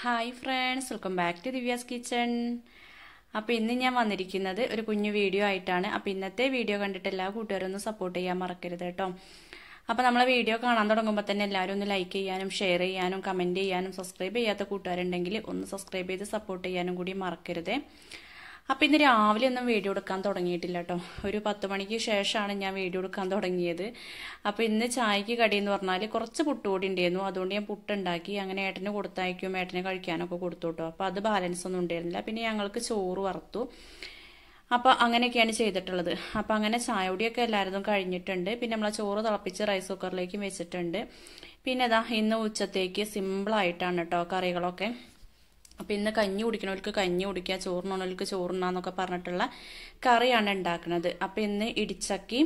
Hi friends, welcome back to Divya's kitchen. അപ്പോൾ ഇന്ന് ഞാൻ വന്നിരിക്കുന്നത് ഒരു കുഞ്ഞു വീഡിയോ ആയിട്ടാണ്. അപ്പോൾ ഇന്നത്തെ വീഡിയോ കണ്ടിട്ട് എല്ലാ കൂട്ടുകാരും ഒന്ന് സപ്പോർട്ട് ചെയ്യാൻ മറക്കരുത് കേട്ടോ. അപ്പോൾ നമ്മളെ വീഡിയോ കാണാൻ തുടങ്ങുമ്പോൾ തന്നെ എല്ലാവരും ഒന്ന് ലൈക്ക് ചെയ്യാനും ഷെയർ ചെയ്യാനും കമൻറ്റ് ചെയ്യാനും സബ്സ്ക്രൈബ് ചെയ്യാത്ത കൂട്ടുകാരുണ്ടെങ്കിൽ ഒന്ന് സബ്സ്ക്രൈബ് ചെയ്ത് സപ്പോർട്ട് ചെയ്യാനും കൂടി മറക്കരുത്. അപ്പോൾ ഇന്ന് രാവിലെ ഒന്നും വീഡിയോ എടുക്കാൻ തുടങ്ങിയിട്ടില്ല കേട്ടോ. ഒരു 10 മണിക്ക് ശേഷമാണ് ഞാൻ വീഡിയോ എടുക്കാൻ തുടങ്ങിയത്. അപ്പോൾ ഇന്ന് ചായക്ക് കടി എന്ന് പറഞ്ഞാൽ കുറച്ച് പുട്ടുപൊടി ഉണ്ടായിരുന്നു. അതുകൊണ്ട് ഞാൻ പുട്ടുണ്ടാക്കി അങ്ങനെ ഏട്ടന് കൊടുത്തയക്കും, ഏട്ടന് കഴിക്കാനൊക്കെ കൊടുത്തു കേട്ടോ. അപ്പോൾ അത് ബാലൻസ് ഒന്നും ഉണ്ടായിരുന്നില്ല. പിന്നെ ഞങ്ങൾക്ക് ചോറ് വറുത്തു. അപ്പോൾ അങ്ങനെയൊക്കെയാണ് ചെയ്തിട്ടുള്ളത്. അപ്പോൾ അങ്ങനെ ചായ കുടിയൊക്കെ എല്ലാവരും കഴിഞ്ഞിട്ടുണ്ട്. പിന്നെ നമ്മളെ ചോറ് തിളപ്പിച്ച് റൈസ് കുക്കറിലേക്കും വെച്ചിട്ടുണ്ട്. പിന്നെ ഇതാ ഇന്ന് ഉച്ചത്തേക്ക് സിമ്പിളായിട്ടാണ് കേട്ടോ കറികളൊക്കെ. അപ്പോൾ ഇന്ന് കഞ്ഞി കുടിക്കണവർക്ക് കഞ്ഞി കുടിക്കുക, ചോറിനുള്ളവർക്ക് ചോറുണ്ണാന്നൊക്കെ പറഞ്ഞിട്ടുള്ള കറിയാണ് ഉണ്ടാക്കുന്നത്. അപ്പോൾ ഇന്ന് ഇടിച്ചക്കി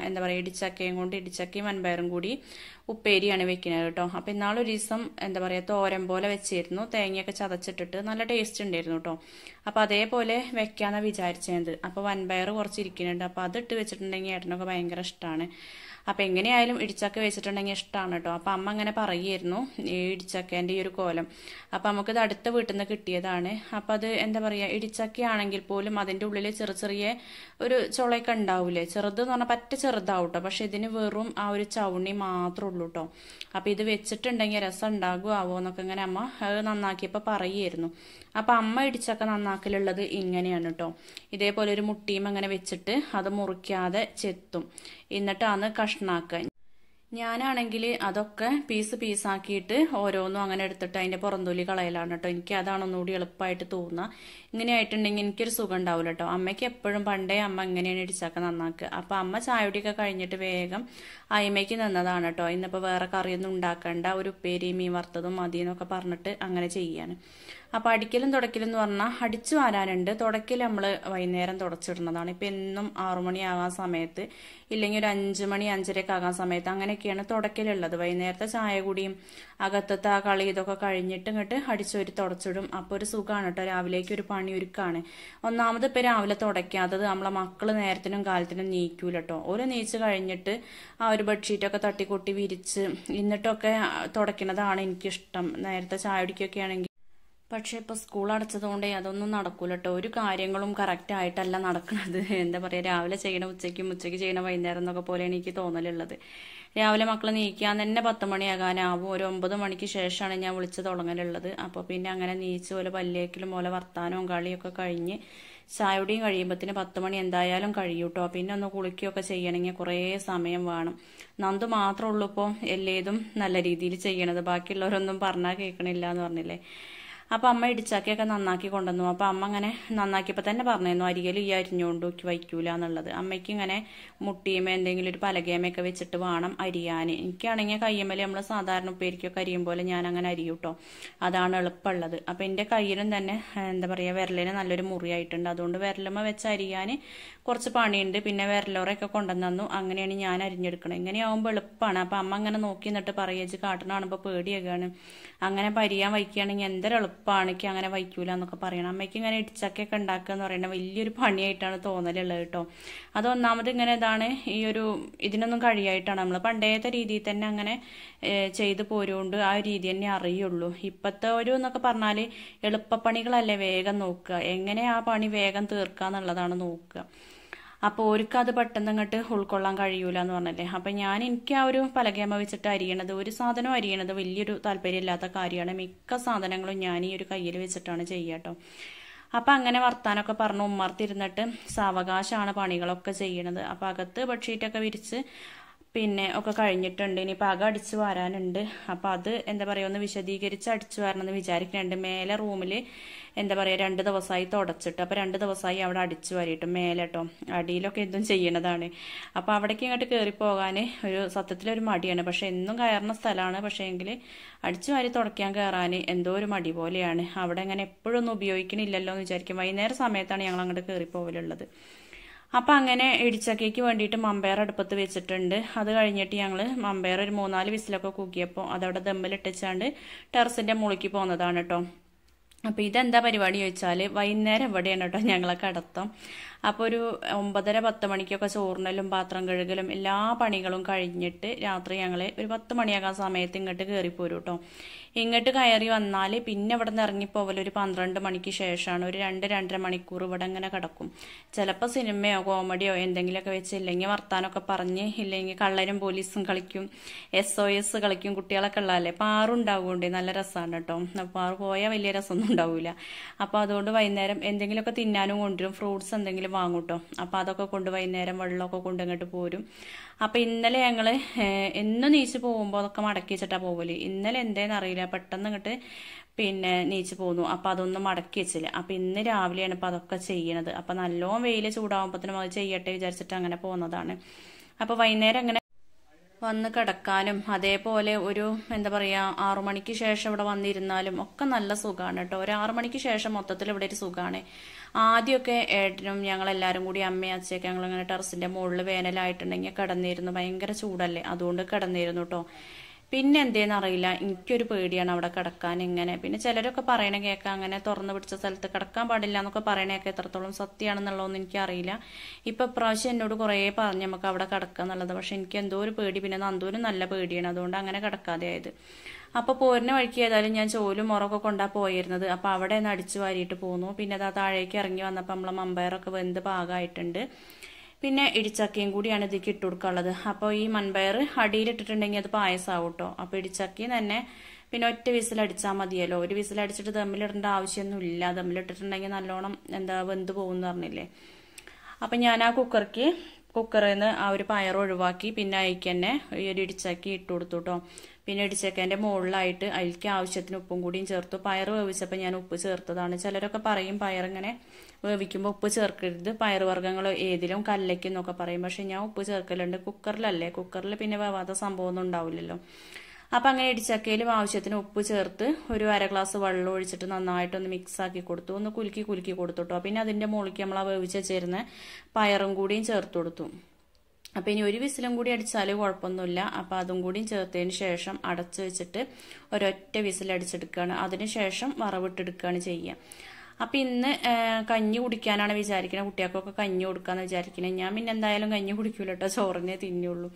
എന്താ പറയുക, ഇടിച്ചക്കയും കൊണ്ട് ഇടിച്ചക്കയും വൻപയറും കൂടി ഉപ്പേരിയാണ് വെക്കുന്നത് കേട്ടോ. അപ്പോൾ ഇന്നാളൊരു ദിവസം എന്താ പറയുക തോരൻ പോലെ വെച്ചിരുന്നു, തേങ്ങയൊക്കെ ചതച്ചിട്ടിട്ട് നല്ല ടേസ്റ്റ് ഉണ്ടായിരുന്നു കേട്ടോ. അപ്പോൾ അതേപോലെ വെക്കാമെന്നാണ് വിചാരിച്ചത്. അപ്പോൾ വൻപയർ കുറച്ച് ഇരിക്കുന്നുണ്ട്, അപ്പോൾ അതിട്ട് വെച്ചിട്ടുണ്ടെങ്കിൽ ഏട്ടനൊക്കെ ഭയങ്കര ഇഷ്ടമാണ്. അപ്പം എങ്ങനെയായാലും ഇടിച്ചക്ക വെച്ചിട്ടുണ്ടെങ്കിൽ ഇഷ്ടമാണ് കേട്ടോ. അപ്പം അമ്മ അങ്ങനെ പറയുമായിരുന്നു ഈ ഇടിച്ചക്കേൻ്റെ ഈ ഒരു കോലം. അപ്പം നമുക്കിത് അടുത്ത വീട്ടിൽ നിന്ന് കിട്ടിയതാണ്. അപ്പം അത് എന്താ പറയുക, ഇടിച്ചക്കയാണെങ്കിൽ പോലും അതിൻ്റെ ഉള്ളിൽ ചെറിയ ഒരു ചുളയൊക്കെ ഉണ്ടാവില്ലേ, ചെറുത് എന്ന് പറഞ്ഞാൽ പറ്റ ചെറുതാവും കേട്ടോ. പക്ഷെ ഇതിന് വെറും ആ ഒരു ചവുണി മാത്രമേ ഉള്ളൂ കേട്ടോ. അപ്പം ഇത് വെച്ചിട്ടുണ്ടെങ്കിൽ രസം ഉണ്ടാകുമോ എന്നൊക്കെ ഇങ്ങനെ അമ്മ അത് നന്നാക്കിയപ്പോൾ പറയുമായിരുന്നു. അപ്പം അമ്മ ഇടിച്ചക്ക നന്നാക്കലുള്ളത് ഇങ്ങനെയാണ് കേട്ടോ. ഇതേപോലെ ഒരു മുട്ടിയും അങ്ങനെ വെച്ചിട്ട് അത് മുറിക്കാതെ ചെത്തും, എന്നിട്ടാണ് കഷ്ണാക്കുക. ഞാനാണെങ്കിൽ അതൊക്കെ പീസാക്കിയിട്ട് ഓരോന്നും അങ്ങനെ എടുത്തിട്ട് അതിൻ്റെ പുറന്തൊലി കളയലാണ് കേട്ടോ. എനിക്ക് അതാണ് ഒന്നുകൂടി എളുപ്പമായിട്ട് തോന്നുക. ഇങ്ങനെ ആയിട്ടുണ്ടെങ്കിൽ എനിക്കൊരു സുഖം ഉണ്ടാവില്ല കേട്ടോ. അമ്മയ്ക്ക് എപ്പോഴും പണ്ടേ അമ്മ ഇങ്ങനെയാണ് ഇടിച്ചക്ക നന്നാക്കുക. അപ്പം അമ്മ ചായയുടിയൊക്കെ കഴിഞ്ഞിട്ട് വേഗം അയിമയ്ക്ക് നിന്നതാണ് കേട്ടോ. ഇന്നിപ്പോൾ വേറെ കറിയൊന്നും ഉണ്ടാക്കണ്ട, ഒരു ഉപ്പേരി മീൻ വറുത്തതും മതി എന്നൊക്കെ പറഞ്ഞിട്ട് അങ്ങനെ ചെയ്യാണ്. അപ്പോൾ അടിക്കലും തുടക്കലും എന്ന് പറഞ്ഞാൽ അടിച്ചു വാരാനുണ്ട്. തുടക്കൽ നമ്മൾ വൈകുന്നേരം തുടച്ചിടുന്നതാണ്. ഇപ്പം എന്നും 6 മണിയാകാൻ സമയത്ത്, ഇല്ലെങ്കിൽ ഒരു 5 മണി 5:30 ആകാൻ സമയത്ത് അങ്ങനെയൊക്കെയാണ് തുടക്കലുള്ളത്. വൈകുന്നേരത്തെ ചായ കുടിയും അകത്തത്തെ ആ കളി ഇതൊക്കെ കഴിഞ്ഞിട്ട് ഇങ്ങോട്ട് അടിച്ചൊരു തുടച്ചിടും. അപ്പോൾ ഒരു സുഖമാണ് കേട്ടോ. രാവിലേക്ക് ഒരു പണി ഒരുക്കാണ്. ഒന്നാമത് ഇപ്പം രാവിലെ തുടയ്ക്കാത്തത് നമ്മളെ മക്കൾ നേരത്തിനും കാലത്തിനും നീക്കൂല കേട്ടോ. ഓരോ നീച്ച് കഴിഞ്ഞിട്ട് ആ ഒരു ബെഡ്ഷീറ്റൊക്കെ തട്ടിക്കൊട്ടി വിരിച്ച് എന്നിട്ടൊക്കെ തുടയ്ക്കുന്നതാണ് എനിക്കിഷ്ടം, നേരത്തെ ചായ കുടിക്കൊക്കെ ആണെങ്കിൽ. പക്ഷെ ഇപ്പോൾ സ്കൂൾ അടച്ചതുകൊണ്ടേ അതൊന്നും നടക്കൂല കേട്ടോ. ഒരു കാര്യങ്ങളും കറക്റ്റായിട്ടല്ല നടക്കുന്നത്. എന്താ പറയുക, രാവിലെ ചെയ്യണ ഉച്ചയ്ക്ക് ചെയ്യണ വൈകുന്നേരം എന്നൊക്കെ പോലെയാണ് എനിക്ക് തോന്നലുള്ളത്. രാവിലെ മക്കൾ നീക്കാൻ തന്നെ 10 മണിയാകാനാവും. ഒരു 9 മണിക്ക് ശേഷമാണ് ഞാൻ വിളിച്ച് തുടങ്ങലുള്ളത്. അപ്പോൾ പിന്നെ അങ്ങനെ നീച്ച് പോലെ പല്ലേക്കലും പോലെ വർത്താനവും കളിയൊക്കെ കഴിഞ്ഞ് ചായയുടെയും കഴിയുമ്പോഴത്തേന് 10 മണി എന്തായാലും കഴിയും കേട്ടോ. പിന്നെ ഒന്ന് കുളിക്കുകയൊക്കെ ചെയ്യണമെങ്കിൽ കുറേ സമയം വേണം. നന്ദു മാത്രമേ ഉള്ളൂ ഇപ്പോൾ എല്ലേതും നല്ല രീതിയിൽ ചെയ്യണത്. ബാക്കിയുള്ളവരൊന്നും പറഞ്ഞാൽ കേൾക്കണില്ല എന്ന് പറഞ്ഞില്ലേ. അപ്പം അമ്മ ഇടിച്ചക്കയൊക്കെ നന്നാക്കി കൊണ്ടുവന്നു. അപ്പം അമ്മ അങ്ങനെ നന്നാക്കിയപ്പോൾ തന്നെ പറഞ്ഞിരുന്നു അരികൽ ഈ അരിഞ്ഞുകൊണ്ട് വയ്ക്കൂല എന്നുള്ളത്. അമ്മയ്ക്ക് ഇങ്ങനെ മുട്ടിയമേ എന്തെങ്കിലും ഒരു പലകയമൊക്കെ വെച്ചിട്ട് വേണം അരിയാൻ. എനിക്കാണെങ്കിൽ കയ്യമ്മൽ നമ്മൾ സാധാരണ ഉപ്പേരിക്കൊക്കെ അരിയും പോലെ ഞാൻ അങ്ങനെ അരിയും കേട്ടോ. അതാണ് എളുപ്പമുള്ളത്. അപ്പം എൻ്റെ കയ്യിലും തന്നെ എന്താ പറയുക വിരലിന് നല്ലൊരു മുറിയായിട്ടുണ്ട്. അതുകൊണ്ട് വിരലുമ്മ വെച്ച് അരിയാൻ കുറച്ച് പണിയുണ്ട്. പിന്നെ വിരലോറൊക്കെ കൊണ്ടുവന്നു. അങ്ങനെയാണ് ഞാൻ അരിഞ്ഞെടുക്കണം. ഇങ്ങനെയാവുമ്പോൾ എളുപ്പമാണ്. അപ്പം അമ്മ അങ്ങനെ നോക്കി നിന്നിട്ട് പറയുക കാട്ടണാണുമ്പോൾ പേടിയൊക്കെയാണ്, അങ്ങനെ പരിയാൻ വയ്ക്കുകയാണെങ്കിൽ എന്തൊരു എളുപ്പമാണ്, എനിക്ക് അങ്ങനെ വയ്ക്കൂല എന്നൊക്കെ പറയണം. അമ്മയ്ക്ക് ഇങ്ങനെ ഇടിച്ചക്കയൊക്കെ ഉണ്ടാക്കുക എന്ന് പറയുന്നത് വലിയൊരു പണിയായിട്ടാണ് തോന്നലുള്ളത് കേട്ടോ. അതൊന്നാമത് ഇങ്ങനെ ഇതാണ് ഈ ഒരു ഇതിനൊന്നും കഴിയായിട്ടാണ്. നമ്മൾ പണ്ടേത്തെ രീതിയിൽ തന്നെ അങ്ങനെ ചെയ്ത് പോരുകൊണ്ട് ആ രീതി തന്നെ അറിയുള്ളൂ. ഇപ്പോഴത്തെ ഒരു എന്നൊക്കെ പറഞ്ഞാൽ എളുപ്പപ്പണികളല്ലേ വേഗം നോക്കുക, എങ്ങനെ ആ പണി വേഗം തീർക്കുക എന്നുള്ളതാണ് നോക്കുക. അപ്പോൾ ഓർക്കത് പെട്ടെന്ന് ഇങ്ങോട്ട് ഉൾക്കൊള്ളാൻ കഴിയൂല എന്ന് പറഞ്ഞല്ലേ. അപ്പം എനിക്ക് ആ ഒരു പലകയമ്മ വെച്ചിട്ട് അരിയണത്, ഒരു സാധനം അരിയണത് വലിയൊരു താല്പര്യമില്ലാത്ത കാര്യമാണ്. മിക്ക സാധനങ്ങളും ഞാൻ ഈ ഒരു കയ്യിൽ വെച്ചിട്ടാണ് ചെയ്യുക കേട്ടോ. അപ്പം അങ്ങനെ വർത്താനൊക്കെ പറഞ്ഞു ഉമ്മർത്തിരുന്നിട്ട് സാവകാശമാണ് പണികളൊക്കെ ചെയ്യണത്. അപ്പം അകത്ത് ബെഡ്ഷീറ്റൊക്കെ വിരിച്ച് പിന്നെ ഒക്കെ കഴിഞ്ഞിട്ടുണ്ട്. ഇനിയിപ്പോൾ അകം അടിച്ചു വാരാനുണ്ട്. അപ്പോൾ അത് എന്താ പറയുക ഒന്ന് വിശദീകരിച്ച് അടിച്ചു വരണമെന്ന് വിചാരിക്കുന്നുണ്ട്. മേലെ റൂമിൽ എന്താ പറയുക 2 ദിവസമായി തുടച്ചിട്ട്, അപ്പോൾ 2 ദിവസമായി അവിടെ അടിച്ചു വാരിയിട്ട് മേലെ കേട്ടോ. അടിയിലൊക്കെ എന്തും ചെയ്യണതാണ്. അപ്പോൾ അവിടേക്ക് ഇങ്ങോട്ട് കയറി പോകാൻ ഒരു സത്യത്തിലൊരു മടിയാണ്. പക്ഷെ എന്നും കയറുന്ന സ്ഥലമാണ്. പക്ഷേ എങ്കിൽ അടിച്ചു വാരി തുടയ്ക്കാൻ കയറാൻ എന്തോ ഒരു മടി പോലെയാണ്. അവിടെ അങ്ങനെ എപ്പോഴൊന്നും ഉപയോഗിക്കണില്ലല്ലോ എന്ന് വിചാരിക്കും. വൈകുന്നേരം സമയത്താണ് ഞങ്ങൾ അങ്ങോട്ട് കയറി പോകലുള്ളത്. അപ്പം അങ്ങനെ ഇടിച്ചക്കയ്ക്ക് വേണ്ടിയിട്ട് മമ്പയർ അടുപ്പത്ത് വെച്ചിട്ടുണ്ട്. അത് കഴിഞ്ഞിട്ട് ഞങ്ങൾ മമ്പയർ ഒരു 3-4 വിസിലൊക്കെ കൂക്കിയപ്പോൾ അതവിടെ ദമ്മിലിട്ടിച്ചാണ്ട് ടെറസിൻ്റെ മുകളിലേക്ക് പോകുന്നതാണ് കേട്ടോ. അപ്പോൾ ഇതെന്താ പരിപാടി ചോദിച്ചാൽ വൈകുന്നേരം എവിടെയാണ് കേട്ടോ ഞങ്ങളെ കടത്തം. അപ്പോൾ ഒരു 9:30-10 മണിക്കൊക്കെ ചോറിനലും പാത്രം കഴുകലും എല്ലാ പണികളും കഴിഞ്ഞിട്ട് രാത്രി ഞങ്ങൾ ഒരു 10 മണിയാകാൻ സമയത്ത് ഇങ്ങോട്ട് കയറിപ്പോരും കേട്ടോ. ഇങ്ങോട്ട് കയറി വന്നാൽ പിന്നെ ഇവിടെ നിന്ന് ഇറങ്ങിപ്പോവൽ ഒരു 12 മണിക്ക് ശേഷമാണ്. ഒരു 2-2.5 മണിക്കൂർ ഇവിടെ ഇങ്ങനെ കിടക്കും. ചിലപ്പോൾ സിനിമയോ കോമഡിയോ എന്തെങ്കിലുമൊക്കെ വെച്ച്, ഇല്ലെങ്കിൽ വർത്താനമൊക്കെ പറഞ്ഞ്, ഇല്ലെങ്കിൽ കള്ളനും പോലീസും കളിക്കും, SOS കളിക്കും. കുട്ടികളൊക്കെ ഉള്ളതല്ലേ, പാറുണ്ടാവുകൊണ്ട് നല്ല രസമാണ് കേട്ടോ. പാറു പോയാൽ വലിയ രസമൊന്നും ഉണ്ടാവില്ല. അപ്പോൾ അതുകൊണ്ട് വൈകുന്നേരം എന്തെങ്കിലുമൊക്കെ തിന്നാനും കൊണ്ടുവരും, ഫ്രൂട്ട്സ് എന്തെങ്കിലും വാങ്ങും കേട്ടോ. അപ്പോൾ അതൊക്കെ കൊണ്ട് വൈകുന്നേരം വെള്ളമൊക്കെ കൊണ്ട് ഇങ്ങോട്ട് പോരും. അപ്പോൾ ഇന്നലെ ഞങ്ങൾ എന്നും നീച്ച് പോകുമ്പോൾ അതൊക്കെ മടക്കി വെച്ചിട്ടാണ് പോകല്. ഇന്നലെ എന്തേന്ന് അറിയില്ല, പെട്ടെന്ന് ഇങ്ങോട്ട് പിന്നെ നീച്ച് പോന്നു. അപ്പോൾ അതൊന്നും മടക്കി വെച്ചില്ല. അപ്പോൾ ഇന്ന് രാവിലെയാണ് ഇപ്പോൾ അതൊക്കെ ചെയ്യണത്. അപ്പോൾ നല്ലോണം വെയിൽ ചൂടാകുമ്പോഴത്തേനും അത് ചെയ്യട്ടെ വിചാരിച്ചിട്ട് അങ്ങനെ പോകുന്നതാണ്. അപ്പോൾ വൈകുന്നേരം അങ്ങനെ വന്ന് കിടക്കാനും അതേപോലെ ഒരു എന്താ പറയുക 6 മണിക്ക് ശേഷം ഇവിടെ വന്നിരുന്നാലും ഒക്കെ നല്ല സുഖമാണ് കേട്ടോ. ഒരു 6 മണിക്ക് ശേഷം മൊത്തത്തിൽ ഇവിടെ ഒരു സുഖമാണ്. ആദ്യമൊക്കെ ഏട്ടനും ഞങ്ങളെല്ലാവരും കൂടി അമ്മയും അച്ഛയൊക്കെ ഞങ്ങളിങ്ങനെ ടെറസിൻ്റെ മുകളിൽ വേനലായിട്ടുണ്ടെങ്കിൽ കിടന്നിരുന്നു. ഭയങ്കര ചൂടല്ലേ, അതുകൊണ്ട് കിടന്നിരുന്നു കേട്ടോ. പിന്നെ എന്തേന്ന് അറിയില്ല, എനിക്കൊരു പേടിയാണ് അവിടെ കിടക്കാൻ ഇങ്ങനെ. പിന്നെ ചിലരൊക്കെ പറയണ കേൾക്കാം അങ്ങനെ തുറന്നു പിടിച്ച സ്ഥലത്ത് കിടക്കാൻ പാടില്ല എന്നൊക്കെ പറയണേക്കെ എത്രത്തോളം സത്യമാണെന്നുള്ളതൊന്നും എനിക്കറിയില്ല. ഇപ്പം ഇപ്രാവശ്യം എന്നോട് കുറേ പറഞ്ഞ് നമുക്ക് അവിടെ കിടക്കുക എന്നുള്ളത്. പക്ഷെ എനിക്ക് എന്തോ ഒരു പേടി, പിന്നെ നന്ദൂരും നല്ല പേടിയാണ്, അതുകൊണ്ട് അങ്ങനെ കിടക്കാതെ ആയത്. അപ്പോൾ പോരിന് വഴിക്ക് ഏതായാലും ഞാൻ ചോലും മുറൊക്കെ കൊണ്ടാ പോയിരുന്നത്. അപ്പോൾ അവിടെ നിന്ന് അടിച്ചു വാരിയിട്ട് പോന്നു. പിന്നെ അത് താഴേക്ക് ഇറങ്ങി വന്നപ്പോൾ നമ്മളെ മമ്പയറൊക്കെ വെന്ത് പാകമായിട്ടുണ്ട്. പിന്നെ ഇടിച്ചക്കയും കൂടിയാണ് ഇതിലേക്ക് ഇട്ട് കൊടുക്കാനുള്ളത്. അപ്പോൾ ഈ മൺപയർ അടിയിലിട്ടിട്ടുണ്ടെങ്കിൽ അത് പായസമാവും കേട്ടോ. അപ്പോൾ ഇടിച്ചക്കയും തന്നെ പിന്നെ ഒറ്റ വിസിലടിച്ചാൽ മതിയല്ലോ. ഒരു വിസിലടിച്ചിട്ട് ദമ്മിലിടേണ്ട ആവശ്യമൊന്നുമില്ല. ദമ്മിലിട്ടിട്ടുണ്ടെങ്കിൽ നല്ലോണം വെന്ത് പോകുമെന്ന് പറഞ്ഞില്ലേ. അപ്പം ഞാൻ ആ കുക്കറിൽ നിന്ന് ആ ഒരു പയർ ഒഴിവാക്കി പിന്നെ അതിലേക്ക് തന്നെ ഈ ഒരു ഇടിച്ചക്കി ഇട്ട് കൊടുത്തു കേട്ടോ. പിന്നെ ഇടിച്ചക്കേൻ്റെ മുകളിലായിട്ട് അതിലേക്ക് ആവശ്യത്തിന് ഉപ്പും കൂടിയും ചേർത്തു. പയർ വേവിച്ചപ്പോൾ ഞാൻ ഉപ്പ് ചേർത്തതാണ്. ചിലരൊക്കെ പറയും പയറിങ്ങനെ വേവിക്കുമ്പോൾ ഉപ്പ് ചേർക്കരുത്, പയറുവർഗ്ഗങ്ങൾ ഏതിലും കല്ലയ്ക്കും എന്നൊക്കെ പറയും. പക്ഷെ ഞാൻ ഉപ്പ് ചേർക്കലുണ്ട്. കുക്കറിലല്ലേ, കുക്കറിൽ പിന്നെ വേവാത്ത സംഭവമൊന്നും ഉണ്ടാവില്ലല്ലോ. അപ്പം അങ്ങനെ ഇടിച്ചക്കയിലും ആവശ്യത്തിന് ഉപ്പ് ചേർത്ത് ഒരു 1/2 ഗ്ലാസ് വെള്ളം ഒഴിച്ചിട്ട് നന്നായിട്ടൊന്ന് മിക്സ് ആക്കി കൊടുത്തു. ഒന്ന് കുലുക്കി കൊടുത്തു കേട്ടോ. പിന്നെ അതിൻ്റെ മുകളിലേക്ക് നമ്മൾ ആ വേവിച്ച് ചേരുന്ന പയറും കൂടിയും ചേർത്ത് കൊടുത്തു. അപ്പം ഇനി ഒരു വിസിലും കൂടി അടിച്ചാൽ കുഴപ്പമൊന്നുമില്ല. അപ്പം അതും കൂടിയും ചേർത്തതിന് ശേഷം അടച്ച് വെച്ചിട്ട് ഒരൊറ്റ വിസിലടിച്ചെടുക്കുകയാണ്. അതിന് ശേഷം വറവിട്ടെടുക്കുകയാണ് ചെയ്യുക. അപ്പം ഇന്ന് കഞ്ഞി കുടിക്കാനാണ് വിചാരിക്കുന്നത്. കുട്ടികൾക്കൊക്കെ കഞ്ഞി കൊടുക്കാമെന്ന് വിചാരിക്കുന്നത്. ഞാൻ പിന്നെ എന്തായാലും കഞ്ഞി കുടിക്കൂല കേട്ടോ, ചോറിനെ തിന്നുള്ളൂ.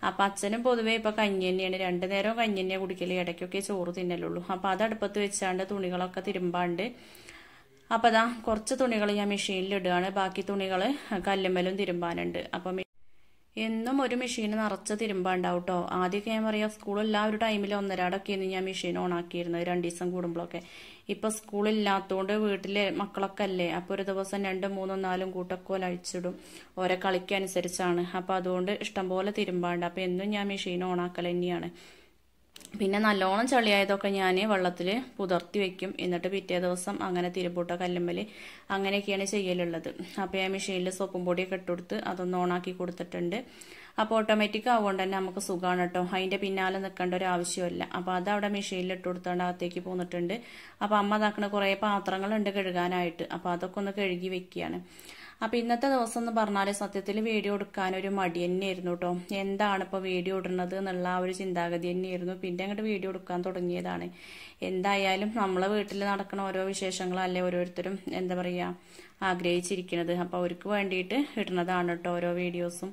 അപ്പം അച്ഛനും പൊതുവേ ഇപ്പം കഞ്ഞി തന്നെയാണ്, 2 നേരവും കഞ്ഞി തന്നെയാണ് കുടിക്കല്, ഇടയ്ക്കൊക്കെ ചോറ് തിന്നലുള്ളൂ. അപ്പം അത് അടുപ്പത്ത് വെച്ചാണ്ട് തുണികളൊക്കെ തിരുമ്പാണ്ട്. അപ്പം അതാ കുറച്ച് തുണികൾ ഞാൻ മെഷീനിൽ ഇടുകയാണ്, ബാക്കി തുണികൾ കല്ലുമ്മലും തിരുമ്പാനുണ്ട്. അപ്പം എന്നും ഒരു മെഷീൻ നിറച്ച് തിരുമ്പാണ്ടാവും കേട്ടോ. ആദ്യമൊക്കെ ഞാൻ പറയാം സ്കൂളില്ലാ ഒരു ടൈമിൽ 1.5 ഞാൻ മെഷീൻ ഓണാക്കിയിരുന്നത് 2 ദിവസം കൂടുമ്പോഴൊക്കെ. ഇപ്പം സ്കൂളില്ലാത്തതുകൊണ്ട് വീട്ടിലെ മക്കളൊക്കെ അല്ലേ, അപ്പോൾ ഒരു ദിവസം 2, 3, 4 കൂട്ടക്കോല അഴിച്ചിടും. ഓരോ കളിക്കനുസരിച്ചാണ്. അപ്പോൾ അതുകൊണ്ട് ഇഷ്ടംപോലെ തിരുമ്പാണ്ട്. അപ്പോൾ എന്നും ഞാൻ മെഷീൻ ഓണാക്കൽ തന്നെയാണ്. പിന്നെ നല്ലോണം ചളിയായതൊക്കെ ഞാൻ വെള്ളത്തിൽ പുതർത്തി വെക്കും. എന്നിട്ട് പിറ്റേ ദിവസം അങ്ങനെ തിരുമ്പൂട്ട കല്ലുമ്മൽ അങ്ങനെയൊക്കെയാണ് ചെയ്യലുള്ളത്. അപ്പോൾ ഞാൻ മെഷീനിൽ സോപ്പും പൊടിയൊക്കെ ഇട്ടുകൊടുത്ത് അതൊന്ന് ഓണാക്കി കൊടുത്തിട്ടുണ്ട്. അപ്പോൾ ഓട്ടോമാറ്റിക് ആവുകൊണ്ട് തന്നെ നമുക്ക് സുഖമാണ് കേട്ടോ, അതിൻ്റെ പിന്നാലെ നിൽക്കേണ്ട ഒരു ആവശ്യമില്ല. അപ്പോൾ അത് അവിടെ മെഷീനിൽ ഇട്ട് കൊടുത്തോണ്ട് അകത്തേക്ക് പോന്നിട്ടുണ്ട്. അപ്പോൾ അമ്മ ഇതാക്കണ കുറേ പാത്രങ്ങളുണ്ട് കഴുകാനായിട്ട്. അപ്പോൾ അതൊക്കെ ഒന്ന് കഴുകി വെക്കുകയാണ്. അപ്പോൾ ഇന്നത്തെ ദിവസം എന്ന് പറഞ്ഞാൽ സത്യത്തിൽ വീഡിയോ എടുക്കാനൊരു മടി തന്നെയായിരുന്നു കേട്ടോ. എന്താണ് ഇപ്പോൾ വീഡിയോ ഇടുന്നത് എന്നുള്ള ആ ഒരു ചിന്താഗതി തന്നെയായിരുന്നു. പിന്നെ അങ്ങോട്ട് വീഡിയോ എടുക്കാൻ തുടങ്ങിയതാണ്. എന്തായാലും നമ്മളെ വീട്ടിൽ നടക്കുന്ന ഓരോ വിശേഷങ്ങളല്ലേ ഓരോരുത്തരും എന്താ പറയുക ആഗ്രഹിച്ചിരിക്കുന്നത്. അപ്പോൾ അവർക്ക് വേണ്ടിയിട്ട് ഇടുന്നതാണ് കേട്ടോ ഓരോ വീഡിയോസും.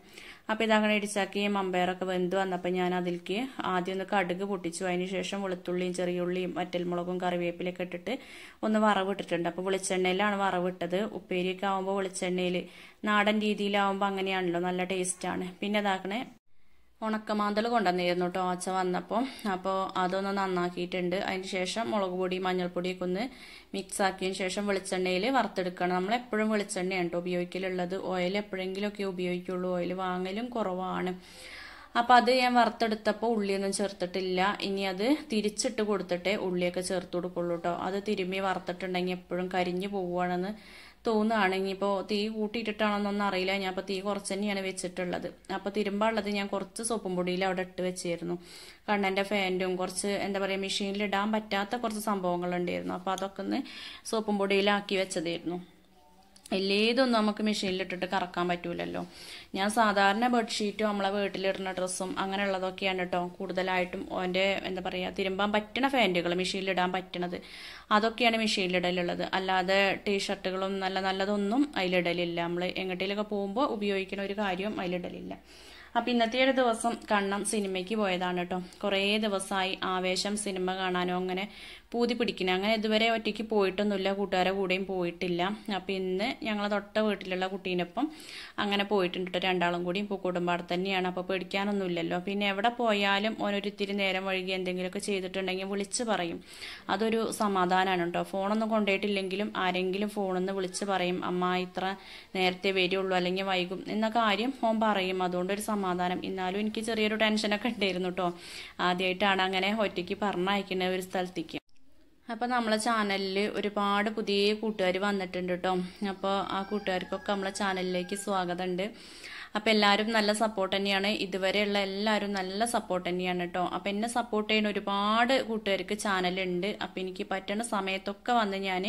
അപ്പോൾ ഇതങ്ങനെ ഇടിച്ചാക്കി മമ്പയറൊക്കെ വെന്ത് വന്നപ്പോൾ ഞാൻ അതിലേക്ക് ആദ്യം ഒന്ന് കടുക് പൊട്ടിച്ചു. അതിന് ശേഷം വെളുത്തുള്ളിയും ചെറിയുള്ളിയും വറ്റൽമുളകും കറിവേപ്പിലൊക്കെ ഇട്ടിട്ട് ഒന്ന് വറവിട്ടിട്ടുണ്ട്. അപ്പോൾ വെളിച്ചെണ്ണയിലാണ് വറവിട്ടത്. ഉപ്പേരിയൊക്കെ ആകുമ്പോൾ വെളിച്ചെണ്ണയിൽ, നാടൻ രീതിയിലാവുമ്പോൾ അങ്ങനെയാണല്ലോ, നല്ല ടേസ്റ്റാണ്. പിന്നെ ഇതാക്കണേ ഉണക്കമാന്തൽ കൊണ്ടുവന്നിരുന്നു കേട്ടോ അച്ഛ വന്നപ്പോൾ. അപ്പോൾ അതൊന്ന് നന്നാക്കിയിട്ടുണ്ട്. അതിന് ശേഷം മുളക് പൊടി മഞ്ഞൾപ്പൊടിയൊക്കെ ഒന്ന് മിക്സ് ആക്കിയതിന് ശേഷം വെളിച്ചെണ്ണയിൽ വറുത്തെടുക്കണം. നമ്മളെപ്പോഴും വെളിച്ചെണ്ണയാണ് കേട്ടോ ഉപയോഗിക്കലുള്ളത്. ഓയിൽ എപ്പോഴെങ്കിലുമൊക്കെ ഉപയോഗിക്കുള്ളൂ, ഓയിൽ വാങ്ങലും കുറവാണ്. അപ്പോൾ അത് ഞാൻ വറുത്തെടുത്തപ്പോൾ ഉള്ളിയൊന്നും ചേർത്തിട്ടില്ല. ഇനി അത് തിരിച്ചിട്ട് കൊടുത്തിട്ടേ ഉള്ളിയൊക്കെ ചേർത്ത് കൊടുക്കുള്ളൂ കേട്ടോ. അത് തിരുമ്മി വറുത്തിട്ടുണ്ടെങ്കിൽ എപ്പോഴും കരിഞ്ഞു പോവുകയാണെന്ന് തോന്നുകയാണെങ്കിൽ ഇപ്പോൾ തീ കൂട്ടിയിട്ടിട്ടാണെന്നൊന്നും അറിയില്ല. ഞാൻ അപ്പോൾ തീ കുറച്ച് തന്നെയാണ് വെച്ചിട്ടുള്ളത്. അപ്പോൾ തിരുമ്പാനുള്ളത് ഞാൻ കുറച്ച് സോപ്പും പൊടിയിൽ അവിടെ ഇട്ട് വെച്ചിരുന്നു. കണ്ണൻ്റെ ഫാൻറ്റും കുറച്ച് എന്താ പറയുക മെഷീനിൽ ഇടാൻ പറ്റാത്ത കുറച്ച് സംഭവങ്ങളുണ്ടായിരുന്നു. അപ്പോൾ അതൊക്കെ ഒന്ന് സോപ്പും പൊടിയിലാക്കി വെച്ചതായിരുന്നു. എല്ലേതൊന്നും നമുക്ക് മെഷീനിലിട്ടിട്ട് കറക്കാൻ പറ്റൂലല്ലോ. ഞാൻ സാധാരണ ബെഡ്ഷീറ്റും നമ്മളെ വീട്ടിലിടുന്ന ഡ്രസ്സും അങ്ങനെയുള്ളതൊക്കെയാണ് കേട്ടോ കൂടുതലായിട്ടും എൻ്റെ എന്താ പറയുക തിരുമ്പാൻ പറ്റണ ഫാൻറ്റുകൾ മെഷീനിലിടാൻ പറ്റണത് അതൊക്കെയാണ് മെഷീനിലിടലുള്ളത്. അല്ലാതെ ടീഷർട്ടുകളും നല്ലതൊന്നും അതിലിടലില്ല. നമ്മൾ എങ്ങോട്ടേലൊക്കെ പോകുമ്പോൾ ഉപയോഗിക്കുന്ന ഒരു കാര്യം അതിലിടലില്ല. അപ്പം ഇന്നത്തെ ഒരു ദിവസം കണ്ണം സിനിമയ്ക്ക് പോയതാണ് കേട്ടോ. കുറേ ദിവസമായി ആവേശം സിനിമ കാണാനോ അങ്ങനെ പൂതി പിടിക്കണം. അങ്ങനെ ഇതുവരെ ഒറ്റയ്ക്ക് പോയിട്ടൊന്നുമില്ല, കൂട്ടുകാരെ കൂടെയും പോയിട്ടില്ല. അപ്പം ഇന്ന് ഞങ്ങൾ തൊട്ട വീട്ടിലുള്ള കുട്ടീനൊപ്പം അങ്ങനെ പോയിട്ടുണ്ട് കേട്ടോ. രണ്ടാളും കൂടി പൂക്കോടുംപാട് തന്നെയാണ്. അപ്പോൾ പേടിക്കാനൊന്നുമില്ലല്ലോ. പിന്നെ എവിടെ പോയാലും ഓനൊരിത്തിരി നേരം വഴുകി എന്തെങ്കിലുമൊക്കെ ചെയ്തിട്ടുണ്ടെങ്കിൽ വിളിച്ച് പറയും. അതൊരു സമാധാനമാണ് കേട്ടോ. ഫോണൊന്നും കൊണ്ടുപോയിട്ടില്ലെങ്കിലും ആരെങ്കിലും ഫോണിൽ നിന്ന് വിളിച്ച് പറയും, അമ്മ ഇത്ര നേരത്തെ വരുള്ളൂ അല്ലെങ്കിൽ വൈകും എന്ന കാര്യം ഓൻ പറയും. അതുകൊണ്ടൊരു സമാധാനം. എന്നാലും എനിക്ക് ചെറിയൊരു ടെൻഷനൊക്കെ ഉണ്ടായിരുന്നു കേട്ടോ. ആദ്യമായിട്ടാണ് അങ്ങനെ ഒറ്റയ്ക്ക് പറഞ്ഞയക്കുന്ന ഒരു സ്ഥലത്തേക്ക്. അപ്പോൾ നമ്മളെ ചാനലിൽ ഒരുപാട് പുതിയ കൂട്ടുകാർ വന്നിട്ടുണ്ട് കേട്ടോ. അപ്പോൾ ആ കൂട്ടുകാർക്കൊക്കെ നമ്മളെ ചാനലിലേക്ക് സ്വാഗതമുണ്ട്. അപ്പോൾ എല്ലാവരും നല്ല സപ്പോർട്ട് തന്നെയാണ്. ഇതുവരെയുള്ള എല്ലാവരും നല്ല സപ്പോർട്ട് തന്നെയാണ് കേട്ടോ. അപ്പോൾ എന്നെ സപ്പോർട്ട് ചെയ്യുന്ന ഒരുപാട് കൂട്ടുകാർക്ക് ചാനലുണ്ട്. അപ്പോൾ എനിക്ക് പറ്റുന്ന സമയത്തൊക്കെ വന്ന് ഞാൻ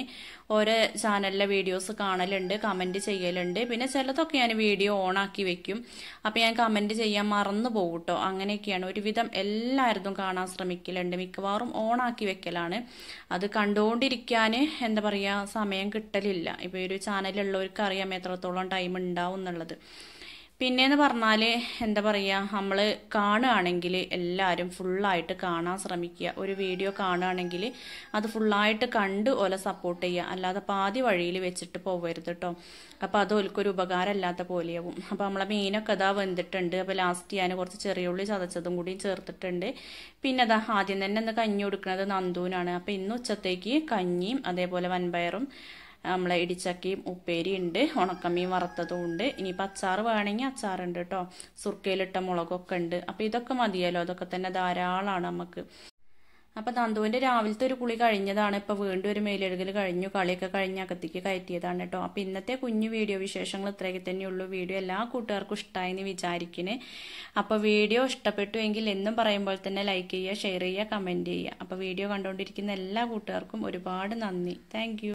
ഓരോ ചാനലിലെ വീഡിയോസ് കാണലുണ്ട്, കമൻറ്റ് ചെയ്യലുണ്ട്. പിന്നെ ചിലതൊക്കെ ഞാൻ വീഡിയോ ഓണാക്കി വെക്കും. അപ്പോൾ ഞാൻ കമൻറ്റ് ചെയ്യാൻ മറന്നു പോകും കേട്ടോ. അങ്ങനെയൊക്കെയാണ്. ഒരുവിധം എല്ലാവരും കാണാൻ ശ്രമിക്കലുണ്ട്. മിക്കവാറും ഓണാക്കി വെക്കലാണ്. അത് കണ്ടുകൊണ്ടിരിക്കാൻ എന്താ പറയുക, സമയം കിട്ടലില്ല. ഇപ്പോൾ ഒരു ചാനലുള്ളവർക്ക് അറിയാം എത്രത്തോളം ടൈം ഉണ്ടാവും എന്നുള്ളത്. പിന്നെയെന്ന് പറഞ്ഞാൽ എന്താ പറയുക, നമ്മൾ കാണുകയാണെങ്കിൽ എല്ലാവരും ഫുള്ളായിട്ട് കാണാൻ ശ്രമിക്കുക. ഒരു വീഡിയോ കാണുകയാണെങ്കിൽ അത് ഫുള്ളായിട്ട് കണ്ട് ഓലെ സപ്പോർട്ട് ചെയ്യുക. അല്ലാതെ പാതി വഴിയിൽ വെച്ചിട്ട് പോകരുത് കേട്ടോ. അപ്പോൾ അത് ഓൽക്കൊരു ഉപകാരമില്ലാത്ത പോലെയാവും. അപ്പോൾ നമ്മളെ മീനൊക്കെ അതാ വെന്തിട്ടുണ്ട്. അപ്പോൾ ലാസ്റ്റ് ഞാൻ കുറച്ച് ചെറിയ ഉള്ളി ചതച്ചതും കൂടി ചേർത്തിട്ടുണ്ട്. പിന്നെ അതാ ആദ്യം തന്നെ ഒന്ന് കഞ്ഞി കൊടുക്കുന്നത് നന്ദൂനാണ്. അപ്പോൾ ഇന്ന് ഉച്ചത്തേക്ക് കഞ്ഞിയും അതേപോലെ വൻപയറും നമ്മളെ ഇടിച്ചക്കയും ഉപ്പേരി ഉണ്ട്, ഉണക്കമീൻ വറുത്തതും ഉണ്ട്. ഇനിയിപ്പോൾ അച്ചാർ വേണമെങ്കിൽ അച്ചാറുണ്ട് കേട്ടോ. സുർക്കയിലിട്ട മുളകൊക്കെ ഉണ്ട്. അപ്പോൾ ഇതൊക്കെ മതിയല്ലോ, അതൊക്കെ തന്നെ ധാരാളമാണ് നമുക്ക്. അപ്പോൾ നന്ദുവിൻ്റെ രാവിലത്തെ ഒരു കുളി കഴിഞ്ഞതാണ്. ഇപ്പോൾ വീണ്ടും ഒരു മേലെഴുകൽ കഴിഞ്ഞു. കളിയൊക്കെ കഴിഞ്ഞ് അകത്തേക്ക് കയറ്റിയതാണ് കേട്ടോ. അപ്പോൾ ഇന്നത്തെ കുഞ്ഞു വീഡിയോ വിശേഷങ്ങൾ ഇത്രയൊക്കെ തന്നെയുള്ളൂ. വീഡിയോ എല്ലാ കൂട്ടുകാർക്കും ഇഷ്ടമായെന്ന് വിചാരിക്കണേ. അപ്പോൾ വീഡിയോ ഇഷ്ടപ്പെട്ടു എങ്കിൽ എന്നും പറയുമ്പോൾ തന്നെ ലൈക്ക് ചെയ്യുക, ഷെയർ ചെയ്യുക, കമൻറ്റ് ചെയ്യുക. അപ്പോൾ വീഡിയോ കണ്ടുകൊണ്ടിരിക്കുന്ന എല്ലാ കൂട്ടുകാർക്കും ഒരുപാട് നന്ദി. Thank you.